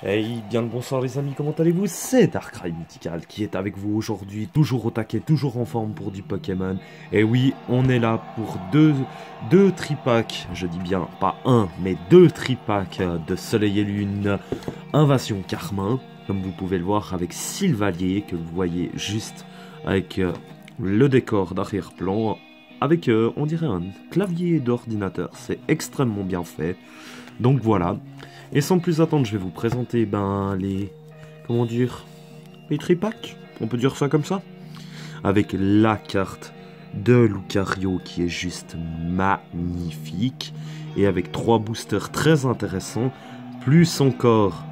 Hey, bien le bonsoir les amis, comment allez-vous? C'est Darkrai Mythical qui est avec vous aujourd'hui, toujours au taquet, toujours en forme pour du Pokémon. Et oui, on est là pour deux tripacks, je dis bien, pas un, mais deux tripacks de Soleil et Lune, Invasion Carmin, comme vous pouvez le voir avec Sylvalier, que vous voyez juste avec le décor d'arrière-plan, avec, on dirait, un clavier d'ordinateur, c'est extrêmement bien fait. Donc voilà. Et sans plus attendre, je vais vous présenter les... Comment dire? Les tripacks? On peut dire ça comme ça? Avec la carte de Lucario qui est juste magnifique. Et avec 3 boosters très intéressants. Plus encore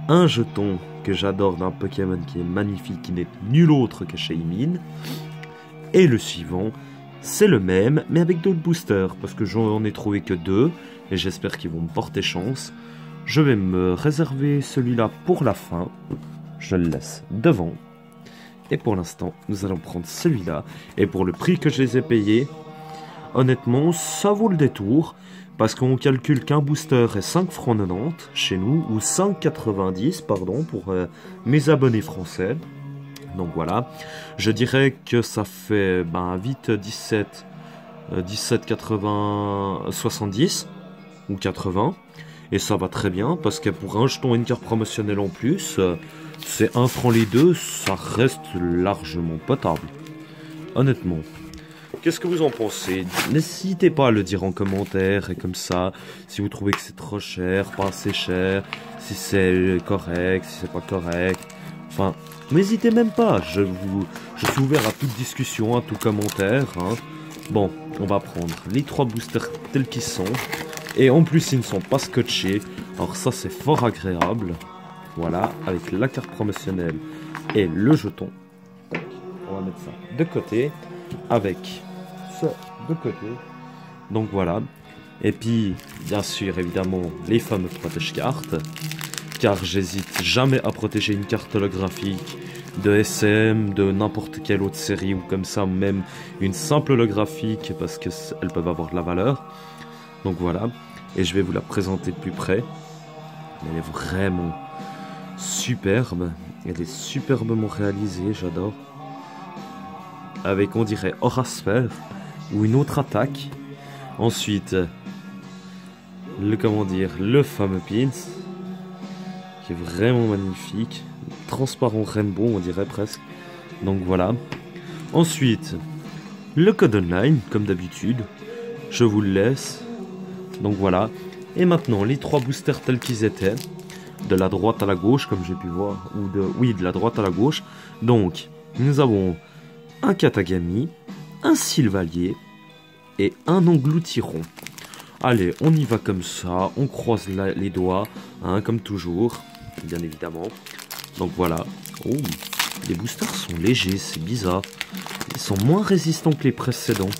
un jeton que j'adore d'un Pokémon qui est magnifique, qui n'est nul autre que Shaymin. Et le suivant, c'est le même, mais avec d'autres boosters. Parce que j'en ai trouvé que 2. Et j'espère qu'ils vont me porter chance. Je vais me réserver celui-là pour la fin. Je le laisse devant. Et pour l'instant, nous allons prendre celui-là. Et pour le prix que je les ai payés, honnêtement, ça vaut le détour. Parce qu'on calcule qu'un booster est 5 francs 90 chez nous. Ou 5,90 pardon, pour mes abonnés français. Donc voilà. Je dirais que ça fait vite 17,80, 70 ou 80. Et ça va très bien, parce que pour un jeton et une carte promotionnelle en plus, c'est 1 franc les deux, ça reste largement potable. Honnêtement. Qu'est-ce que vous en pensez? N'hésitez pas à le dire en commentaire, et comme ça, si vous trouvez que c'est trop cher, pas assez cher, si c'est correct, si c'est pas correct. Enfin, n'hésitez même pas, je suis ouvert à toute discussion, à tout commentaire. Hein. Bon, on va prendre les 3 boosters tels qu'ils sont. Et en plus, ils ne sont pas scotchés. Alors ça, c'est fort agréable. Voilà, avec la carte promotionnelle et le jeton. On va mettre ça de côté. Avec ça de côté. Donc voilà. Et puis, bien sûr, évidemment, les fameux protège-cartes. Car j'hésite jamais à protéger une carte holographique de SM, de n'importe quelle autre série ou comme ça, même une simple holographique parce qu'elles peuvent avoir de la valeur. Donc voilà. Et je vais vous la présenter de plus près. Elle est vraiment superbe. Elle est superbement réalisée, j'adore. Avec, on dirait, Aura Sphère ou une autre attaque. Ensuite, le fameux Pins, qui est vraiment magnifique. Transparent rainbow, on dirait presque. Donc voilà. Ensuite, le code online, comme d'habitude. Je vous le laisse. Donc voilà. Et maintenant, les 3 boosters tels qu'ils étaient. De la droite à la gauche, comme j'ai pu voir. Oui, de la droite à la gauche. Donc, nous avons un Katagami, un Sylvalier et un Engloutiron. Allez, on y va comme ça. On croise les doigts, hein, comme toujours. Bien évidemment. Donc voilà. Oh, les boosters sont légers, c'est bizarre. Ils sont moins résistants que les précédents.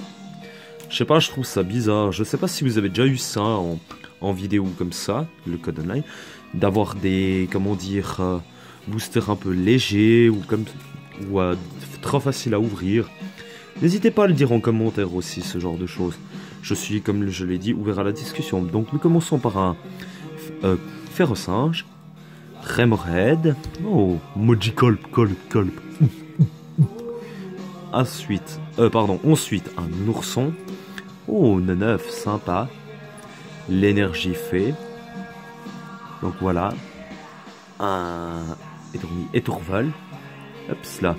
Je sais pas, je trouve ça bizarre. Je sais pas si vous avez déjà eu ça en vidéo comme ça, le code online, d'avoir des, boosters un peu légers ou trop faciles à ouvrir. N'hésitez pas à le dire en commentaire aussi, ce genre de choses. Je suis, comme je l'ai dit, ouvert à la discussion. Donc nous commençons par un Ferrosinge, Remoraid, oh, Magikarp, Colp. Ensuite, un ourson. Oh, neuf, sympa. L'énergie fait. Donc voilà. Un Étourval. Hop, là.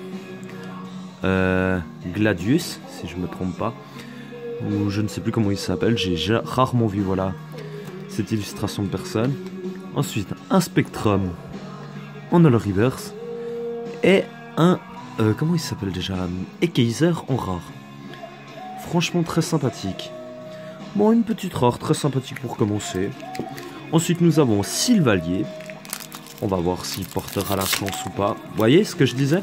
Gladius, si je me trompe pas. Ou je ne sais plus comment il s'appelle. J'ai rarement vu, voilà, cette illustration de personne. Ensuite, un Spectrum en Holo Reverse. Et un... comment il s'appelle déjà? Ekaiser en rare. Franchement très sympathique. Bon, une petite rare très sympathique pour commencer. Ensuite nous avons Sylvalier. On va voir s'il portera la chance ou pas. Vous voyez ce que je disais?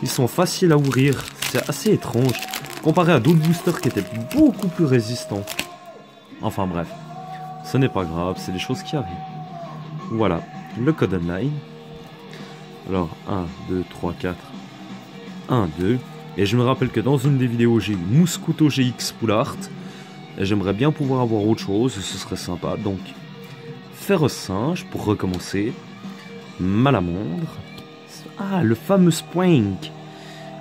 Ils sont faciles à ouvrir. C'est assez étrange. Comparé à d'autres boosters qui étaient beaucoup plus résistants. Enfin bref. Ce n'est pas grave, c'est des choses qui arrivent. Voilà, le code online. Alors 1, 2, 3, 4. 1, 2. Et je me rappelle que dans une des vidéos, j'ai eu Mouskuto GX Poulart. Et j'aimerais bien pouvoir avoir autre chose, ce serait sympa. Donc, Ferrosinge pour recommencer. Malamondre. Ah, le fameux Spoink.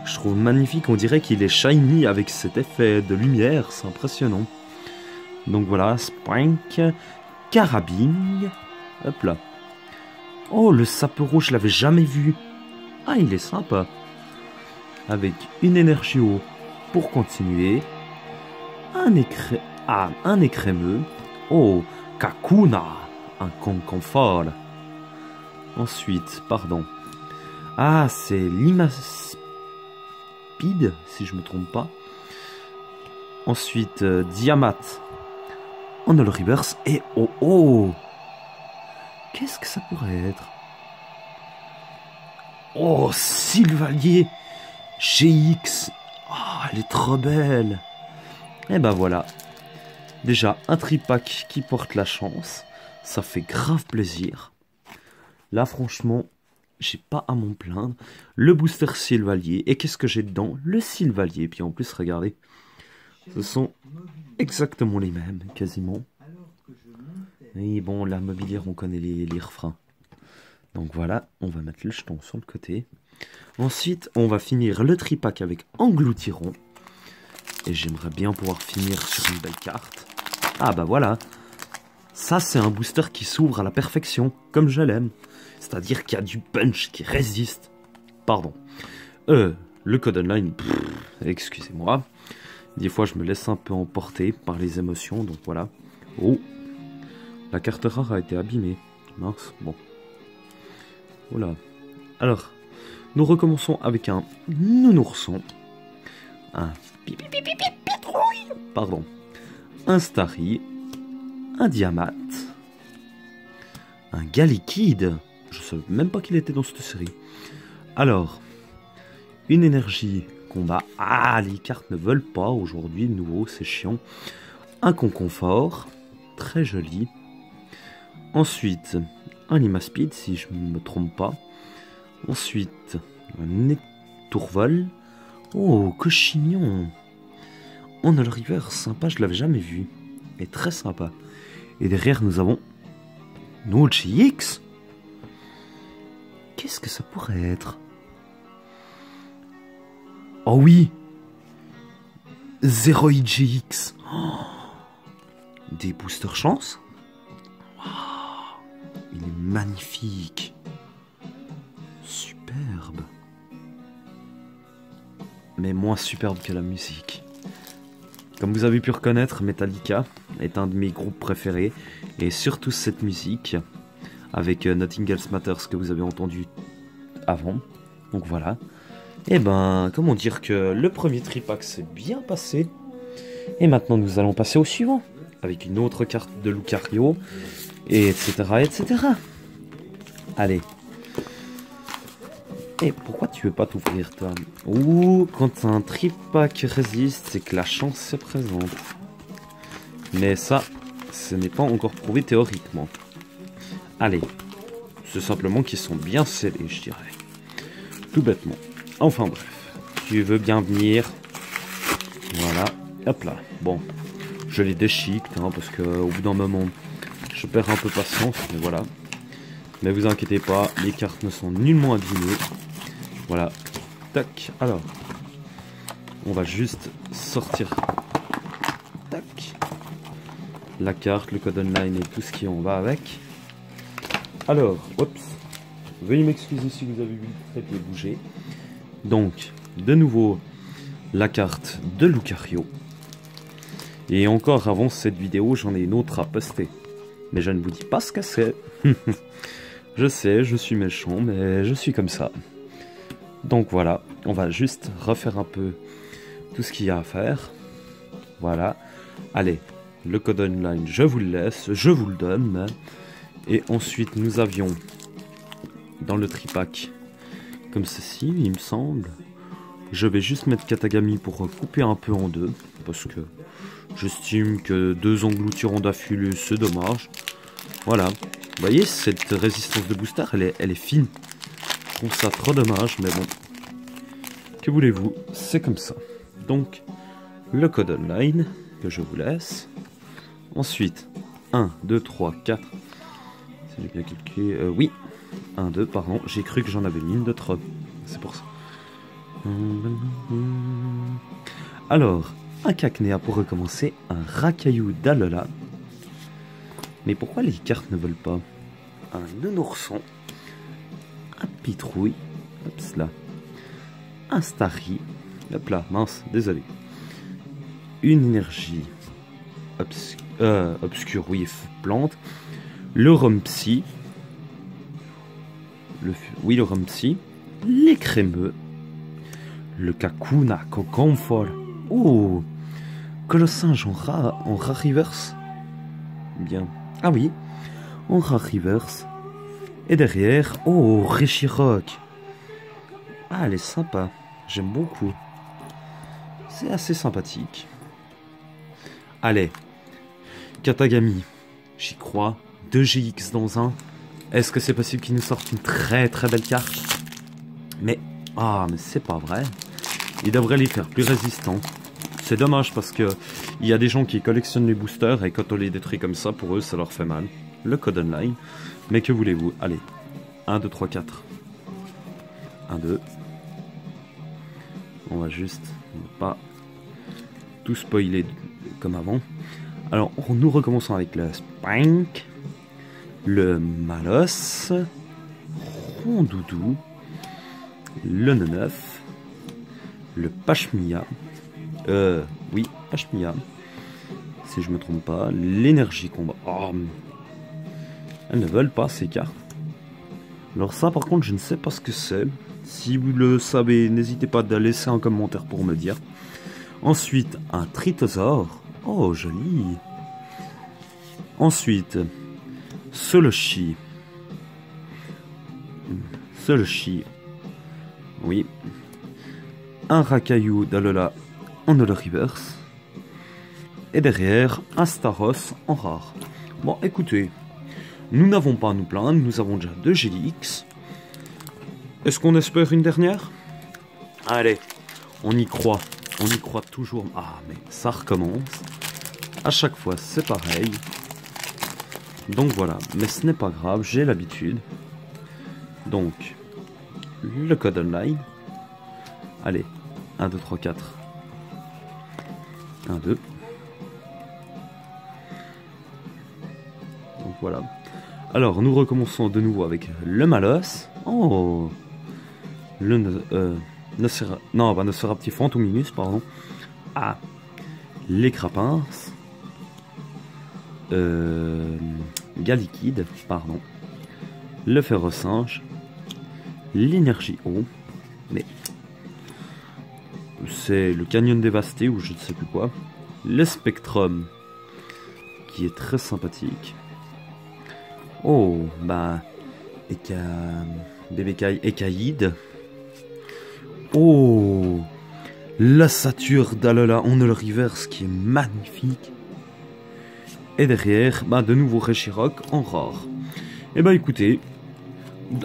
Je trouve magnifique, on dirait qu'il est shiny avec cet effet de lumière, c'est impressionnant. Donc voilà, Spoink, Carabine, hop là. Oh, le Sapero, je l'avais jamais vu. Ah, il est sympa. Avec une énergie eau pour continuer. Un écrémeux. Oh, Kakuna, un confort. Ensuite, pardon. Ah, c'est Limaspide, si je me trompe pas. Ensuite, Diamat. On a le reverse et oh. Qu'est-ce que ça pourrait être? Oh, Sylvalier GX. Ah, elle est trop belle. Et ben voilà. Déjà, un tripack qui porte la chance. Ça fait grave plaisir. Là, franchement, j'ai pas à m'en plaindre. Le booster Sylvalier. Et qu'est-ce que j'ai dedans? Le Sylvalier. Puis en plus, regardez. Ce sont exactement les mêmes, quasiment. Et bon, la mobilière, on connaît les refrains. Donc voilà, on va mettre le jeton sur le côté. Ensuite, on va finir le tripack avec Engloutiron. Et j'aimerais bien pouvoir finir sur une belle carte. Ah bah voilà. Ça, c'est un booster qui s'ouvre à la perfection, comme je l'aime. C'est-à-dire qu'il y a du punch qui résiste. Pardon. Le code online, excusez-moi. Des fois, je me laisse un peu emporter par les émotions, donc voilà. Oh, la carte rare a été abîmée. Mince, bon. Voilà. Alors, nous recommençons avec un nounourson. Un pitrouille. Pardon. Un Starry. Un Diamat. Un Galikid. Je ne savais même pas qu'il était dans cette série. Alors, une énergie combat. Ah, les cartes ne veulent pas aujourd'hui. De nouveau, c'est chiant. Un Conconfort. Très joli. Ensuite, un Limaspide, si je ne me trompe pas. Ensuite, un Étourvol. Oh, que chignon. On a le river, sympa, je l'avais jamais vu. Et très sympa. Et derrière, nous avons nos GX. Qu'est-ce que ça pourrait être? Oh oui, Zeroid GX. Oh, des boosters chance. Wow, il est magnifique. Superbe. Mais moins superbe que la musique. Comme vous avez pu reconnaître, Metallica est un de mes groupes préférés. Et surtout cette musique, avec Nothing Else Matters que vous avez entendu avant. Donc voilà. Et ben, comment dire que le premier tripack s'est bien passé. Et maintenant nous allons passer au suivant. Avec une autre carte de Lucario. Et etc. etc. Allez. Et pourquoi tu veux pas t'ouvrir toi? Ouh, quand un tripack résiste, c'est que la chance est présente. Mais ça, ce n'est pas encore prouvé théoriquement. Allez. C'est simplement qu'ils sont bien scellés, je dirais. Tout bêtement. Enfin bref. Tu veux bien venir. Voilà. Hop là. Bon. Je les déchique, hein, parce qu'au bout d'un moment, je perds un peu patience. Mais voilà. Mais vous inquiétez pas, les cartes ne sont nullement abîmées. Voilà. Tac. Alors. On va juste sortir. Tac. La carte, le code online et tout ce qui en va avec. Alors, oups. Veuillez m'excuser si vous avez vu le trait bouger. Donc, de nouveau, la carte de Lucario. Et encore avant cette vidéo, j'en ai une autre à poster. Mais je ne vous dis pas ce que c'est. Je sais, je suis méchant, mais je suis comme ça. Donc voilà, on va juste refaire un peu tout ce qu'il y a à faire. Voilà. Allez, le code online, je vous le laisse, je vous le donne. Et ensuite, nous avions dans le tripack, comme ceci, il me semble. Je vais juste mettre Katagami pour couper un peu en deux, parce que j'estime que 2 engloutirons d'affilée, c'est dommage. Voilà. Vous voyez, cette résistance de booster, elle est fine. Je trouve ça trop dommage, mais bon. Que voulez-vous, c'est comme ça. Donc, le code online, que je vous laisse. Ensuite, 1, 2, 3, 4, Si j'ai bien calculé... oui, 1, 2, pardon. J'ai cru que j'en avais mis une de trop. C'est pour ça. Alors, un cacnéa pour recommencer, un racaillou d'Alola. Mais pourquoi les cartes ne volent pas? Un nounourson, un pitrouille, hop là, un starry, hop là, mince, désolé. Une énergie obscure, oui, plante. Le Rumpsy, le Rumpsy, les crémeux, le Kakuna, Kokonfol. Oh, Colossinge en rat reverse. Bien. Ah oui, en rat reverse. Et derrière, oh, Reshirock. Ah, elle est sympa. J'aime beaucoup. C'est assez sympathique. Allez. Katagami. J'y crois. 2 GX dans un. Est-ce que c'est possible qu'il nous sorte une très très belle carte? Mais... ah, mais c'est pas vrai. Il devrait les faire plus résistants. C'est dommage parce que il y a des gens qui collectionnent les boosters et quand on les détruit comme ça, pour eux, ça leur fait mal. Le code online. Mais que voulez-vous? Allez. 1, 2, 3, 4. 1, 2. On va juste pas tout spoiler comme avant. Alors, nous recommençons avec le Spank, le Malos, Rondoudou, le Neuf, le Pashmia, oui, Pashmia, si je me trompe pas, l'énergie combat. Oh, elles ne veulent pas ces cartes. Alors ça, par contre, je ne sais pas ce que c'est. Si vous le savez, n'hésitez pas à laisser un commentaire pour me dire. Ensuite, un Tritosaure. Oh, joli. Ensuite, Soloshi. Soloshi. Oui. Un Racaillou d'Alola en Holo Reverse. Et derrière, un Staros en rare. Bon, écoutez. Nous n'avons pas à nous plaindre. Nous avons déjà 2 GX. Est-ce qu'on espère une dernière? Allez, on y croit. On y croit toujours. Ah, mais ça recommence. À chaque fois, c'est pareil. Donc voilà. Mais ce n'est pas grave, j'ai l'habitude. Donc, le code online. Allez, 1, 2, 3, 4. 1, 2. Donc voilà. Alors, nous recommençons de nouveau avec le Malos. Oh, le Nosferapti Phantominus, pardon. Ah, les Crapins. Galikid, pardon. Le Ferrosinge. L'énergie eau. Mais c'est le Canyon dévasté ou je ne sais plus quoi. Le Spectrum, qui est très sympathique. Oh, bah, Bébecaille Écaïde. Oh, la Sature d'Alola en Holo Reverse qui est magnifique. Et derrière, bah, de nouveau Reshirock en rare. Et bah écoutez,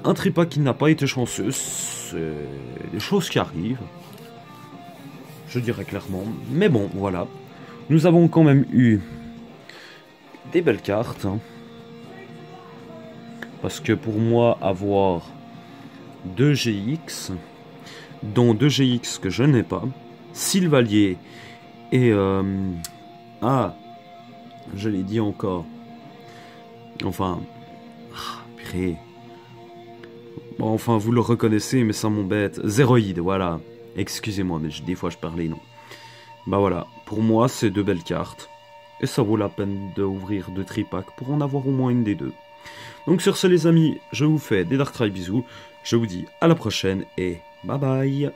un tripack qui n'a pas été chanceux, c'est des choses qui arrivent. Je dirais clairement. Mais bon, voilà. Nous avons quand même eu des belles cartes. Hein. Parce que pour moi, avoir 2 GX, dont 2 GX que je n'ai pas, Sylvalier et... ah, je l'ai dit encore. Enfin... purée. Bon, enfin, vous le reconnaissez, mais ça m'embête. Zéroïde, voilà. Excusez-moi, mais des fois je parlais, non. Bah voilà, pour moi, c'est 2 belles cartes. Et ça vaut la peine d'ouvrir 2 tripacks pour en avoir au moins une des 2. Donc sur ce les amis, je vous fais des Darkrai bisous, je vous dis à la prochaine et bye bye.